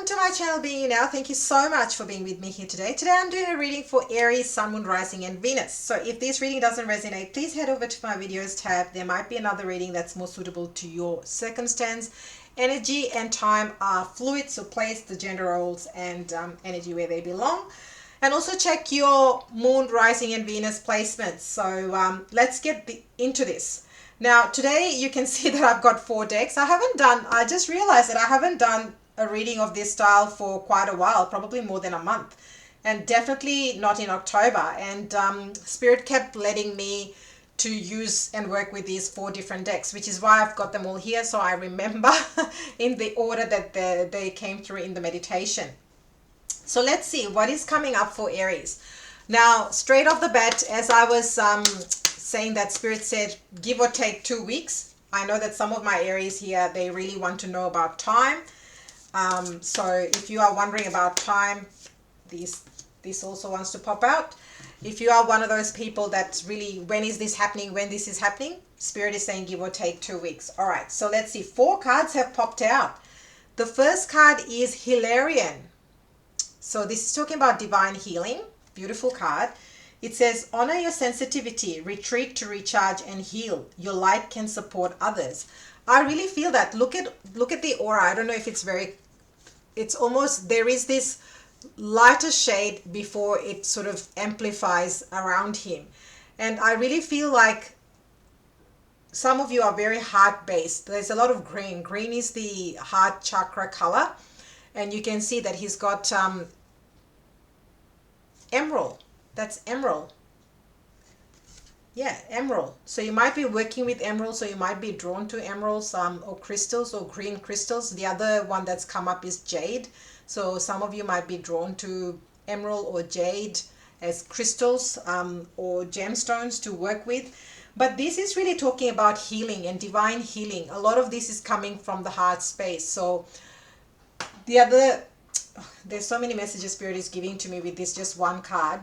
welcome to my channel, Being You Now. Thank you so much for being with me here today. Today I'm doing a reading for Aries, Sun, Moon, Rising and Venus. So if this reading doesn't resonate, please head over to my videos tab. There might be another reading that's more suitable to your circumstance. Energy and time are fluid, so place the gender roles and energy where they belong. And also check your Moon, Rising and Venus placements. So let's get into this. Now today you can see that I've got 4 decks. I just realized that I haven't done a reading of this style for quite a while, probably more than a month, and definitely not in October. And Spirit kept letting me to use and work with these 4 different decks, which is why I've got them all here, so I remember in the order that they came through in the meditation. So let's see what is coming up for Aries. Now, straight off the bat, as I was saying that Spirit said, give or take 2 weeks. I know that some of my Aries here, they really want to know about time. So if you are wondering about time, this also wants to pop out. If you are one of those people that's really, when is this happening, when this is happening, Spirit is saying give or take 2 weeks. All right, so let's see. 4 cards have popped out. The first card is Hilarion. So this is talking about divine healing. Beautiful card. It says, honor your sensitivity, retreat to recharge and heal. Your light can support others. I really feel that. Look at the aura. I don't know if it's almost, there is this lighter shade before it sort of amplifies around him. And I really feel like some of you are very heart-based. There's a lot of green. Green is the heart chakra color. And you can see that he's got emerald. That's emerald. Yeah, emerald. So you might be working with emeralds, so you might be drawn to emeralds or crystals or green crystals. The other one that's come up is jade. So some of you might be drawn to emerald or jade as crystals or gemstones to work with. But this is really talking about healing and divine healing. A lot of this is coming from the heart space. So there's so many messages Spirit is giving to me with this just one card.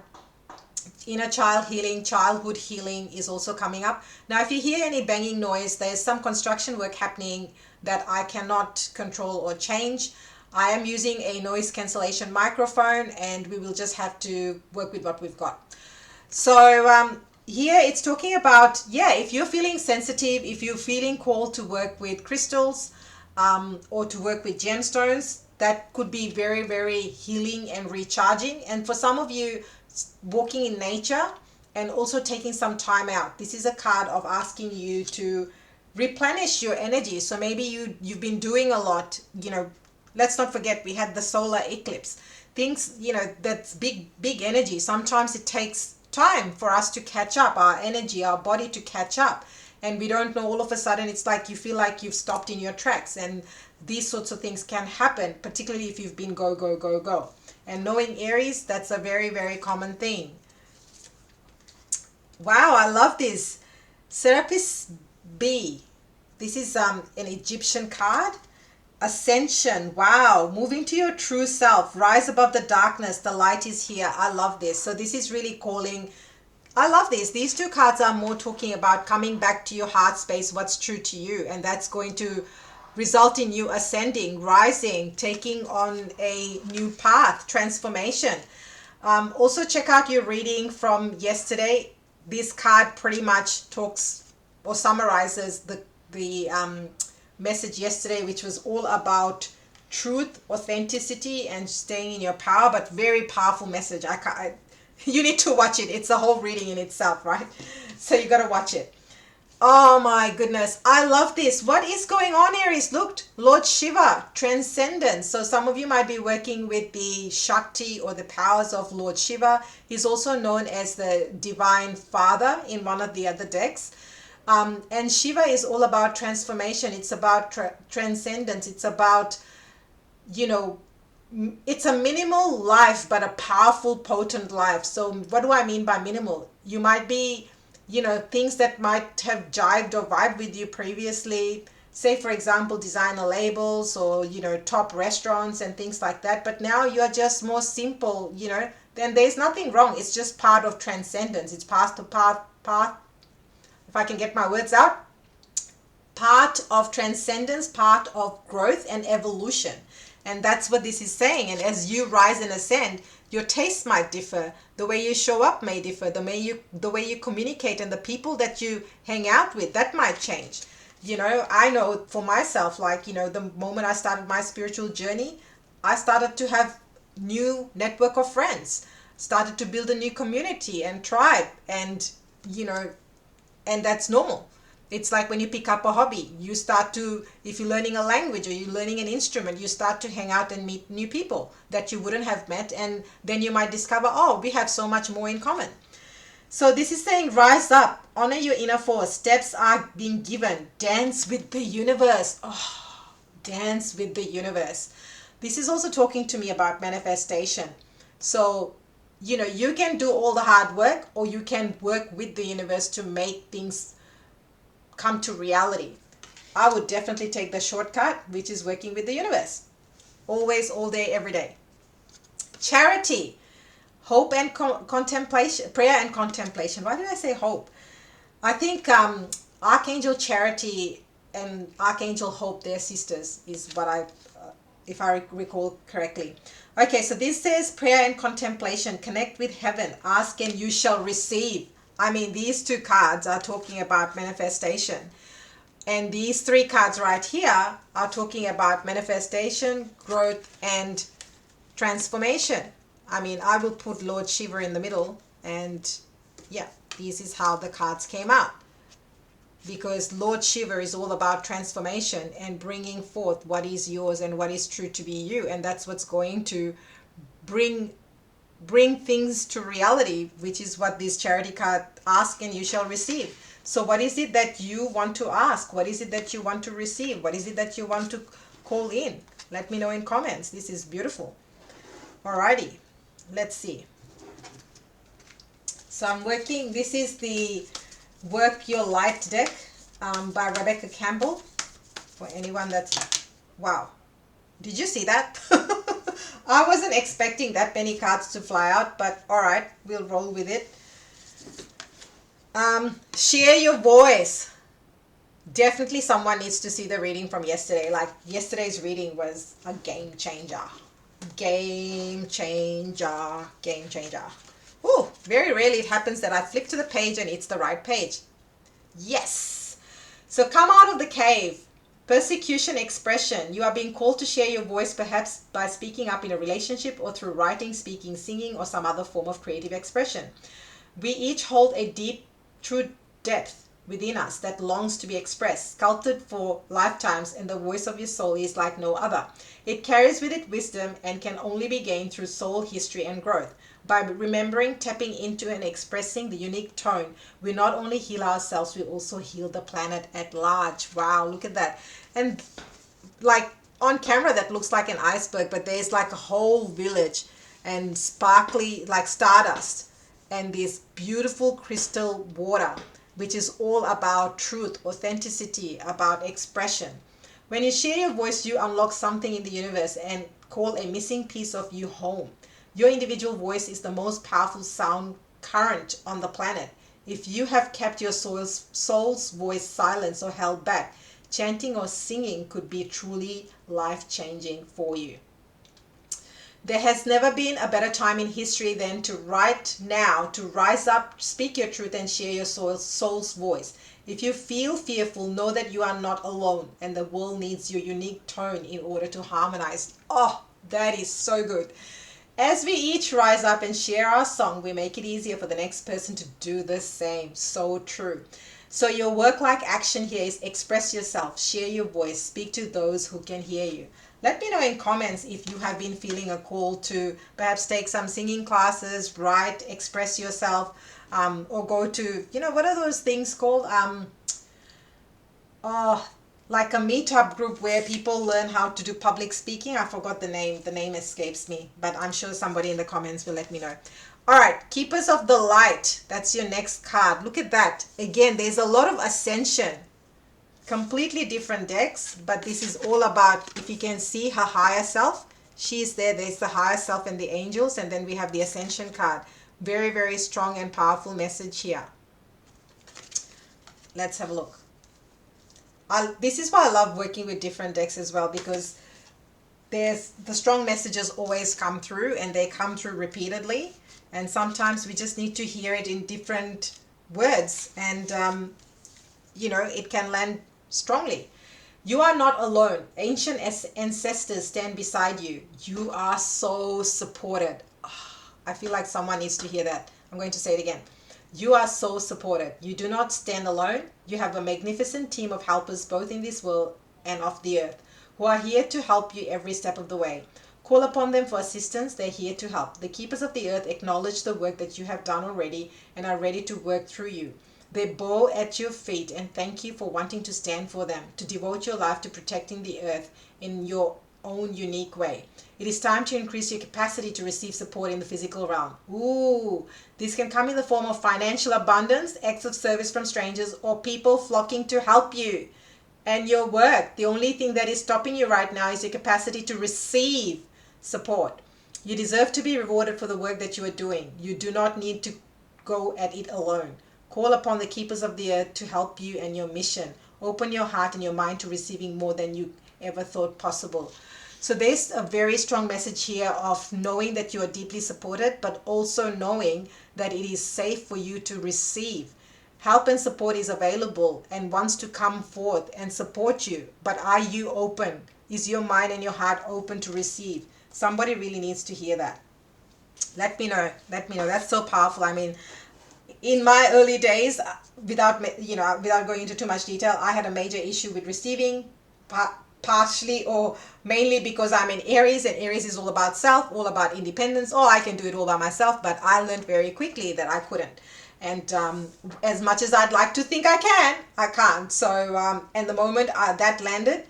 Inner child healing, childhood healing is also coming up. Now, if you hear any banging noise, there's some construction work happening that I cannot control or change. I am using a noise cancellation microphone and we will just have to work with what we've got. So here it's talking about, yeah, if you're feeling sensitive, if you're feeling called to work with crystals or to work with gemstones, that could be very, very healing and recharging. And for some of you, walking in nature and also taking some time out. This is a card of asking you to replenish your energy. So maybe you've been doing a lot, let's not forget we had the solar eclipse. Things, that's big energy. Sometimes it takes time for us to catch up, our energy, our body to catch up. And we don't know, all of a sudden it's like you feel like you've stopped in your tracks, and these sorts of things can happen, particularly if you've been go, go, go, go. And knowing Aries, that's a very, very common thing. Wow, I love this. Serapis B. This is an Egyptian card. Ascension. Wow. Moving to your true self. Rise above the darkness. The light is here. I love this. So this is really calling. I love this. These 2 cards are more talking about coming back to your heart space, what's true to you. And that's going to result in you ascending, rising, taking on a new path, transformation. Also check out your reading from yesterday. This card pretty much talks or summarizes the message yesterday, which was all about truth, authenticity, and staying in your power, but very powerful message. You need to watch it. It's a whole reading in itself, right? So you got to watch it. Oh my goodness, I love this. What is going on, Aries? Look, Lord Shiva, transcendence. So some of you might be working with the Shakti or the powers of Lord Shiva. He's also known as the Divine Father in one of the other decks. And Shiva is all about transformation. It's about transcendence. It's about, it's a minimal life, but a powerful, potent life. So what do I mean by minimal? You might be, things that might have jived or vibed with you previously, say for example designer labels or top restaurants and things like that, but now you're just more simple, then there's nothing wrong. It's just part of transcendence. It's part, if I can get my words out, part of transcendence, part of growth and evolution. And that's what this is saying. And as you rise and ascend, your tastes might differ. The way you show up may differ. The way you communicate and the people that you hang out with, that might change. You know, I know for myself, like, you know, the moment I started my spiritual journey, I started to have new network of friends, started to build a new community and tribe. And, you know, and that's normal. It's like when you pick up a hobby, you start to, if you're learning a language or you're learning an instrument, you start to hang out and meet new people that you wouldn't have met. And then you might discover, oh, we have so much more in common. So this is saying, rise up, honor your inner force. Steps are being given. Dance with the universe. Oh, dance with the universe. This is also talking to me about manifestation. So, you know, you can do all the hard work, or you can work with the universe to make things come to reality. I would definitely take the shortcut, which is working with the universe. Always, all day, every day. Charity. Hope and contemplation, prayer and contemplation. Why did I say hope? I think Archangel Charity and Archangel Hope, they're sisters, is what if I recall correctly. Okay, so this says prayer and contemplation. Connect with heaven. Ask and you shall receive. I mean, these two cards are talking about manifestation. And these three cards right here are talking about manifestation, growth, and transformation. I mean, I will put Lord Shiva in the middle, and yeah, this is how the cards came out. Because Lord Shiva is all about transformation and bringing forth what is yours and what is true to be you. And that's what's going to bring things to reality, which is what this charity card, ask and you shall receive. So what is it that you want to ask? What is it that you want to receive? What is it that you want to call in? Let me know in comments. This is beautiful. Alrighty. Let's see. So I'm working, this is the Work Your Light deck by Rebecca Campbell. For anyone that's, wow. Did you see that? I wasn't expecting that many cards to fly out, but alright, we'll roll with it. Share your voice. Definitely someone needs to see the reading from yesterday. Like, yesterday's reading was a game changer. Game changer. Game changer. Ooh, very rarely it happens that I flip to the page and it's the right page. Yes. So come out of the cave. Persecution expression. You are being called to share your voice, perhaps by speaking up in a relationship or through writing, speaking, singing, or some other form of creative expression. We each hold a deep, true depth within us that longs to be expressed, sculpted for lifetimes, and the voice of your soul is like no other. It carries with it wisdom and can only be gained through soul history and growth. By remembering, tapping into, and expressing the unique tone, we not only heal ourselves, we also heal the planet at large. Wow, look at that. And like on camera, that looks like an iceberg, but there's like a whole village and sparkly, like stardust, and this beautiful crystal water, which is all about truth, authenticity, about expression. When you share your voice, you unlock something in the universe and call a missing piece of you home. Your individual voice is the most powerful sound current on the planet. If you have kept your soul's voice silent or held back, chanting or singing could be truly life-changing for you. There has never been a better time in history than to right now, to rise up, speak your truth, and share your soul's voice. If you feel fearful, know that you are not alone, and the world needs your unique tone in order to harmonize. Oh, that is so good. As we each rise up and share our song, we make it easier for the next person to do the same. So true. So your work-like action here is express yourself, share your voice, speak to those who can hear you. Let me know in comments if you have been feeling a call to perhaps take some singing classes, write, express yourself, or go to, you know, what are those things called? Like a meetup group where people learn how to do public speaking. I forgot the name. The name escapes me, but I'm sure somebody in the comments will let me know. All right, Keepers of the Light. That's your next card. Look at that. Again, there's a lot of Ascension. Completely different decks, but this is all about, if you can see her higher self, she's there. There's the higher self and the angels, and then we have the Ascension card. Very, very strong and powerful message here. Let's have a look. This is why I love working with different decks as well, because there's the strong messages always come through, and they come through repeatedly, and sometimes we just need to hear it in different words, and it can land strongly. You are not alone. Ancient ancestors stand beside you. You are so supported. I feel like someone needs to hear that. I'm going to say it again. You are so supported. You do not stand alone. You have a magnificent team of helpers both in this world and of the earth, who are here to help you every step of the way. Call upon them for assistance. They're here to help. The keepers of the earth acknowledge the work that you have done already and are ready to work through you. They bow at your feet and thank you for wanting to stand for them, to devote your life to protecting the earth in your own unique way. It is time to increase your capacity to receive support in the physical realm. Ooh, this can come in the form of financial abundance, acts of service from strangers, or people flocking to help you and your work. The only thing that is stopping you right now is your capacity to receive support. You deserve to be rewarded for the work that you are doing. You do not need to go at it alone. Call upon the keepers of the earth to help you and your mission. Open your heart and your mind to receiving more than you ever thought possible. So there's a very strong message here of knowing that you are deeply supported, but also knowing that it is safe for you to receive. Help and support is available and wants to come forth and support you. But are you open? Is your mind and your heart open to receive? Somebody really needs to hear that. Let me know. Let me know. That's so powerful. I mean, in my early days, without going into too much detail, I had a major issue with receiving, partially or mainly because I'm in Aries, and Aries is all about self, all about independence. Oh, I can do it all by myself, but I learned very quickly that I couldn't. And as much as I'd like to think I can, I can't. So, and the moment that landed,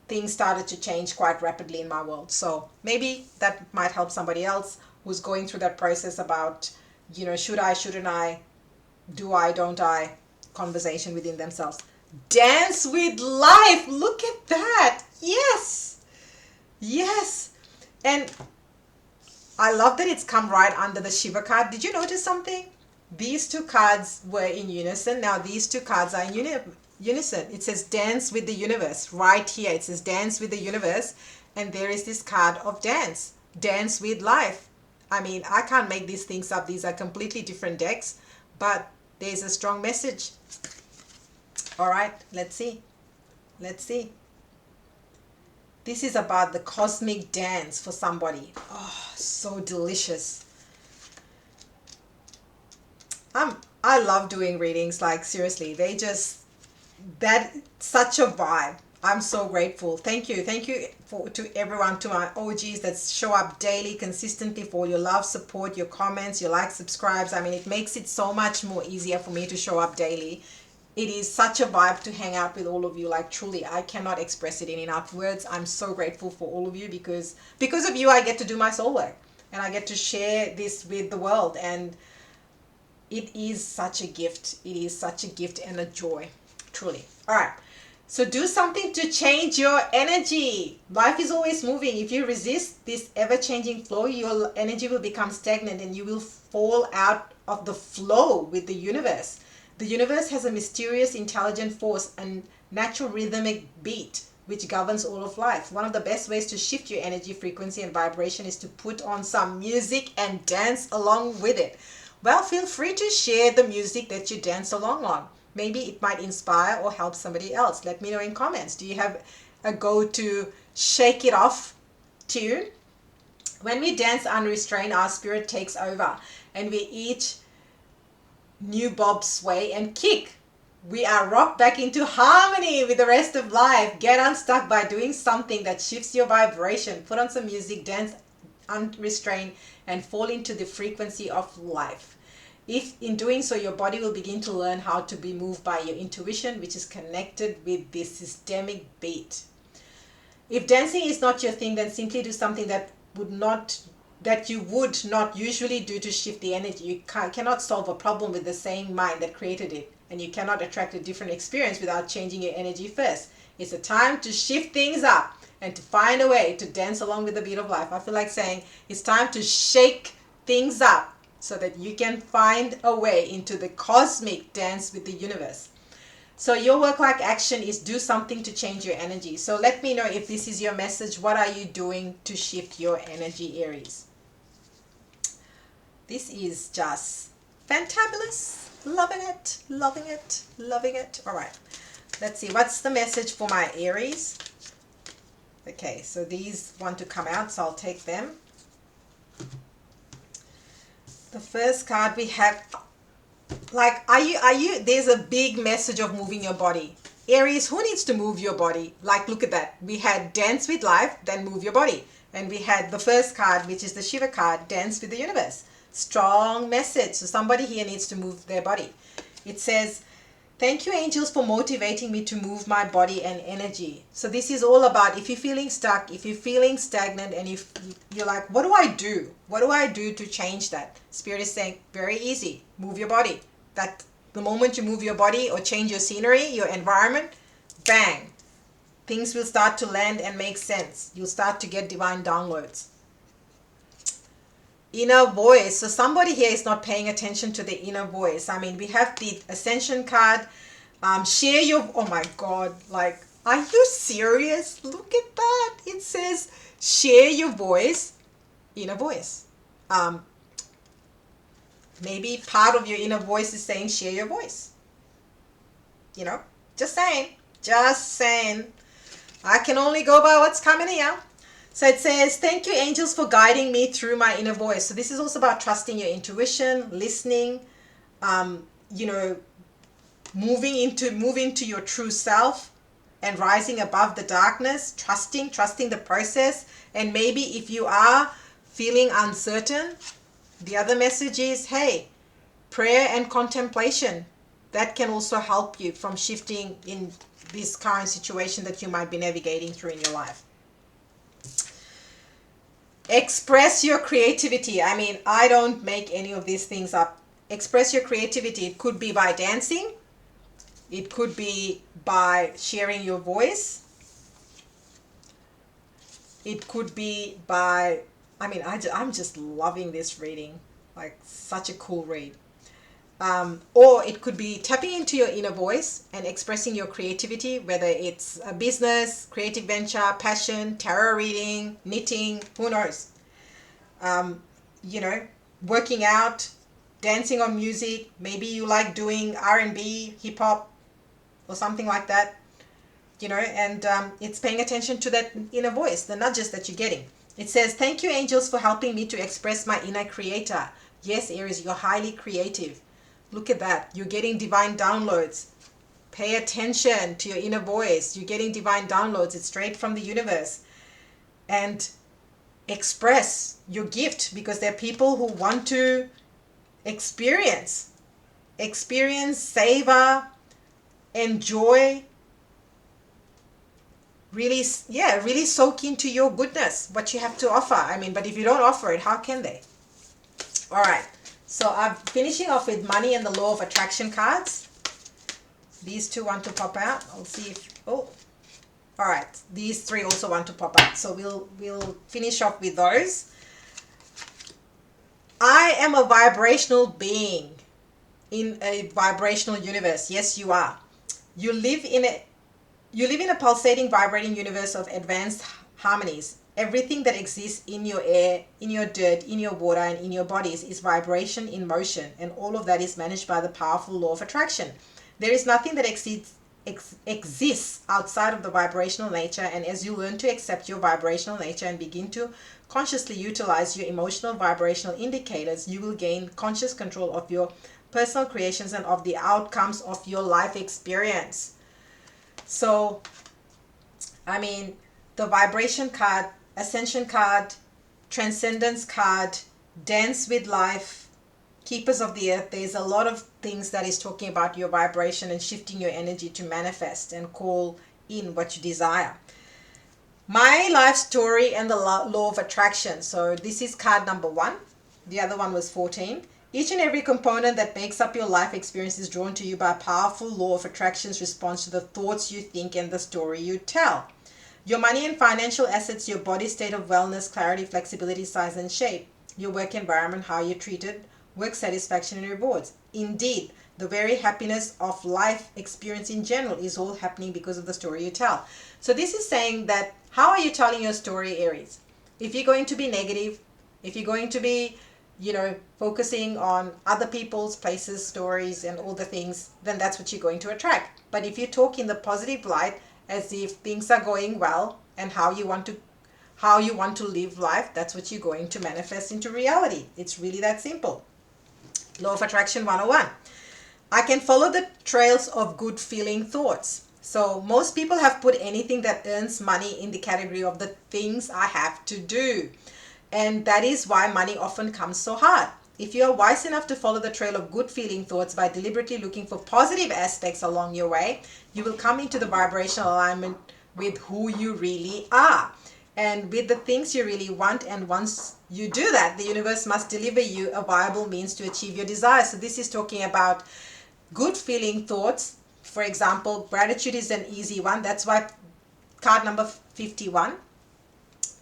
things started to change quite rapidly in my world. So maybe that might help somebody else who's going through that process about, should I, shouldn't I, do I, don't I, conversation within themselves. Dance with life. Look at that. Yes. Yes. And I love that it's come right under the Shiva card. Did you notice something? These two cards were in unison. Now these two cards are in unison. It says dance with the universe right here. It says dance with the universe. And there is this card of dance. Dance with life. I mean, I can't make these things up. These are completely different decks, but there's a strong message. All right, let's see. Let's see. This is about the cosmic dance for somebody. Oh, so delicious. I love doing readings, like seriously. Such a vibe. I'm so grateful. Thank you to everyone, to my OGs that show up daily, consistently, for all your love, support, your comments, your likes, subscribes. I mean, it makes it so much more easier for me to show up daily. It is such a vibe to hang out with all of you. Like truly, I cannot express it in enough words. I'm so grateful for all of you, because of you, I get to do my soul work and I get to share this with the world. And it is such a gift. It is such a gift and a joy, truly. All right. So do something to change your energy. Life is always moving. If you resist this ever-changing flow, your energy will become stagnant and you will fall out of the flow with the universe. The universe has a mysterious, intelligent force and natural rhythmic beat which governs all of life. One of the best ways to shift your energy, frequency, and vibration is to put on some music and dance along with it. Well, feel free to share the music that you dance along on. Maybe it might inspire or help somebody else. Let me know in comments. Do you have a go-to shake it off tune? When we dance unrestrained, our spirit takes over and we each new bob, sway, and kick. We are rocked back into harmony with the rest of life. Get unstuck by doing something that shifts your vibration. Put on some music, dance unrestrained, and fall into the frequency of life. If in doing so, your body will begin to learn how to be moved by your intuition, which is connected with this systemic beat. If dancing is not your thing, then simply do something that you would not usually do to shift the energy. You cannot solve a problem with the same mind that created it, and you cannot attract a different experience without changing your energy first. It's a time to shift things up and to find a way to dance along with the beat of life. I feel like saying it's time to shake things up so that you can find a way into the cosmic dance with the universe. So your work-like action is do something to change your energy. So let me know if this is your message. What are you doing to shift your energy, Aries? This is just fantabulous. Loving it, loving it, loving it. All right. Let's see. What's the message for my Aries? Okay, so these want to come out, so I'll take them. The first card we have, like, there's a big message of moving your body. Aries, who needs to move your body? Like, look at that. We had dance with life, then move your body. And we had the first card, which is the Shiva card, dance with the universe. Strong message. So somebody here needs to move their body. It says, thank you, angels, for motivating me to move my body and energy. So this is all about, if you're feeling stuck, if you're feeling stagnant, and if you're like, what do I do? What do I do to change that? Spirit is saying, very easy, move your body. That the moment you move your body or change your scenery, your environment, bang, things will start to land and make sense. You'll start to get divine downloads. Inner voice. So somebody here is not paying attention to the inner voice. I mean, we have the Ascension card. Share your, oh my God, like, are you serious? Look at that. It says, share your voice, inner voice. Maybe part of your inner voice is saying, share your voice. You know, just saying, just saying. I can only go by what's coming here. So it says, thank you, angels, for guiding me through my inner voice. So this is also about trusting your intuition, listening, you know, moving into your true self and rising above the darkness, trusting the process. And maybe if you are feeling uncertain, the other message is, hey, prayer and contemplation. That can also help you from shifting in this current situation that you might be navigating through in your life. Express your creativity. I mean, I don't make any of these things up. Express your creativity. It could be by dancing. It could be by sharing your voice. It could be by, I mean, I'm just loving this reading. Like, such a cool read. Or it could be tapping into your inner voice and expressing your creativity, whether it's a business, creative venture, passion, tarot reading, knitting, who knows. You know, working out, dancing on music. Maybe you like doing R&B, hip hop, or something like that. You know, and it's paying attention to that inner voice, the nudges that you're getting. It says, thank you, angels, for helping me to express my inner creator. Yes, Aries, you're highly creative. Look at that. You're getting divine downloads. Pay attention to your inner voice. You're getting divine downloads. It's straight from the universe. And express your gift, because there are people who want to experience, savor, enjoy, really soak into your goodness, what you have to offer. I mean, but if you don't offer it, how can they? All right. So I'm finishing off with money and the law of attraction cards. These two want to pop out. I'll see if, oh, all right. These three also want to pop out. So we'll finish off with those. I am a vibrational being in a vibrational universe. Yes, you are. You live in a pulsating, vibrating universe of advanced harmonies. Everything that exists in your air, in your dirt, in your water, and in your bodies is vibration in motion, and all of that is managed by the powerful law of attraction. There is nothing that exists outside of the vibrational nature, and as you learn to accept your vibrational nature and begin to consciously utilize your emotional vibrational indicators, you will gain conscious control of your personal creations and of the outcomes of your life experience. So, I mean, the vibration card, Ascension card, Transcendence card, Dance with Life, Keepers of the Earth. There's a lot of things that is talking about your vibration and shifting your energy to manifest and call in what you desire. My life story and the law of attraction. So this is card number 1. The other one was 14. Each and every component that makes up your life experience is drawn to you by a powerful law of attraction's response to the thoughts you think and the story you tell. Your money and financial assets, your body state of wellness, clarity, flexibility, size, and shape. Your work environment, how you're treated, work satisfaction and rewards. Indeed, The very happiness of life experience in general is all happening because of the story you tell. So this is saying that how are you telling your story, Aries? If you're going to be negative, if you're going to be, focusing on other people's places, stories, and all the things, then that's what you're going to attract. But if you talk in the positive light, as if things are going well and how you want to live life, that's what you're going to manifest into reality. It's really that simple. Law of Attraction 101. I can follow the trails of good feeling thoughts. So most people have put anything that earns money in the category of the things I have to do. And that is why money often comes so hard. If you are wise enough to follow the trail of good feeling thoughts by deliberately looking for positive aspects along your way, you will come into the vibrational alignment with who you really are and with the things you really want. And once you do that, the universe must deliver you a viable means to achieve your desires. So this is talking about good feeling thoughts. For example, gratitude is an easy one. That's why card number 51.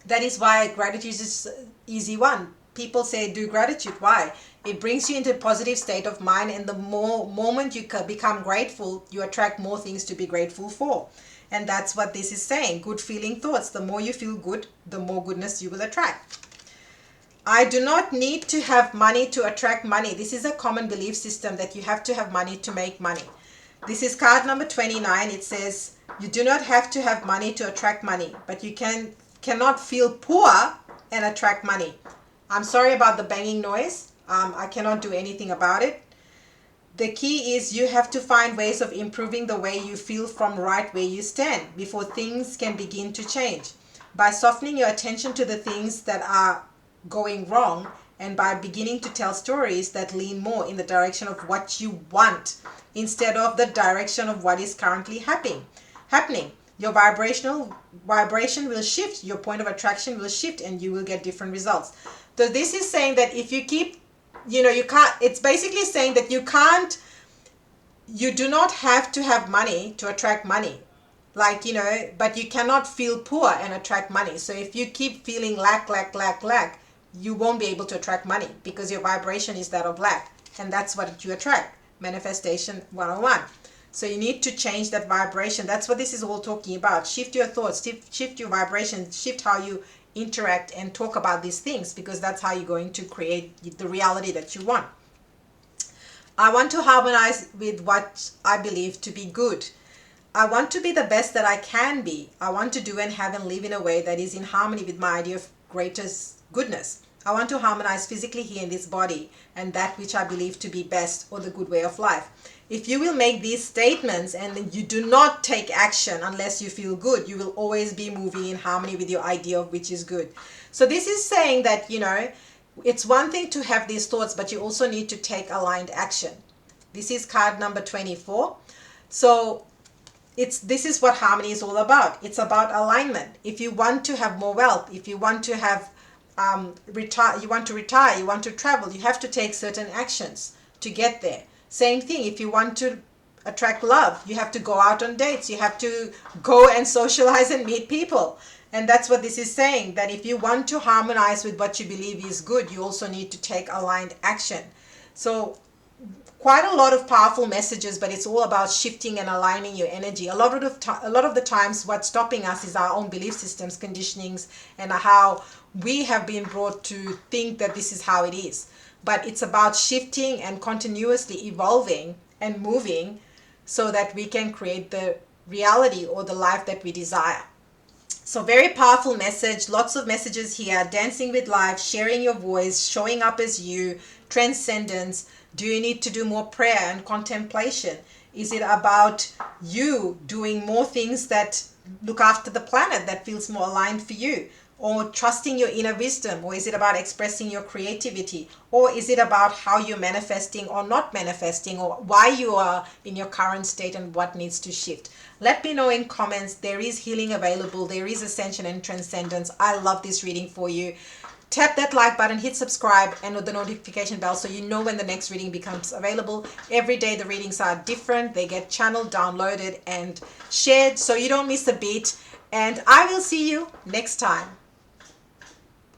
That is why gratitude is an easy one. People say do gratitude. Why? It brings you into a positive state of mind, and the moment you become grateful, you attract more things to be grateful for. And that's what this is saying. Good feeling thoughts. The more you feel good, the more goodness you will attract. I do not need to have money to attract money. This is a common belief system that you have to have money to make money. This is card number 29. It says you do not have to have money to attract money, but you cannot feel poor and attract money. I'm sorry about the banging noise. I cannot do anything about it. The key is you have to find ways of improving the way you feel from right where you stand before things can begin to change. By softening your attention to the things that are going wrong and by beginning to tell stories that lean more in the direction of what you want instead of the direction of what is currently happening. Your vibration will shift, your point of attraction will shift, and you will get different results. So this is saying that if you keep, it's basically saying that you do not have to have money to attract money. But you cannot feel poor and attract money. So if you keep feeling lack, you won't be able to attract money because your vibration is that of lack. And that's what you attract. Manifestation 101. So you need to change that vibration. That's what this is all talking about. Shift your thoughts, shift your vibration, shift how you interact and talk about these things, because that's how you're going to create the reality that you want. I want to harmonize with what I believe to be good. I want to be the best that I can be. I want to do and have and live in a way that is in harmony with my idea of greatest goodness. I want to harmonize physically here in this body and that which I believe to be best or the good way of life. If you will make these statements and you do not take action unless you feel good, you will always be moving in harmony with your idea of which is good. So this is saying that, it's one thing to have these thoughts, but you also need to take aligned action. This is card number 24. So this is what harmony is all about. It's about alignment. If you want to have more wealth, if you want to have retire, you want to travel, you have to take certain actions to get there. Same thing, if you want to attract love, you have to go out on dates, you have to go and socialize and meet people. And that's what this is saying, that if you want to harmonize with what you believe is good, you also need to take aligned action. So quite a lot of powerful messages, but it's all about shifting and aligning your energy. A lot of the times what's stopping us is our own belief systems, conditionings, and how we have been brought to think that this is how it is. But it's about shifting and continuously evolving and moving so that we can create the reality or the life that we desire. So very powerful message, lots of messages here. Dancing with life, sharing your voice, showing up as you, transcendence. Do you need to do more prayer and contemplation? Is it about you doing more things that look after the planet, that feels more aligned for you? Or trusting your inner wisdom? Or is it about expressing your creativity? Or is it about how you're manifesting or not manifesting, or why you are in your current state and what needs to shift? Let me know in comments. There is healing available. There is ascension and transcendence. I love this reading for you. Tap that like button, hit subscribe, and the notification bell so you know when the next reading becomes available. Every day the readings are different. They get channeled, downloaded, and shared so you don't miss a beat. And I will see you next time.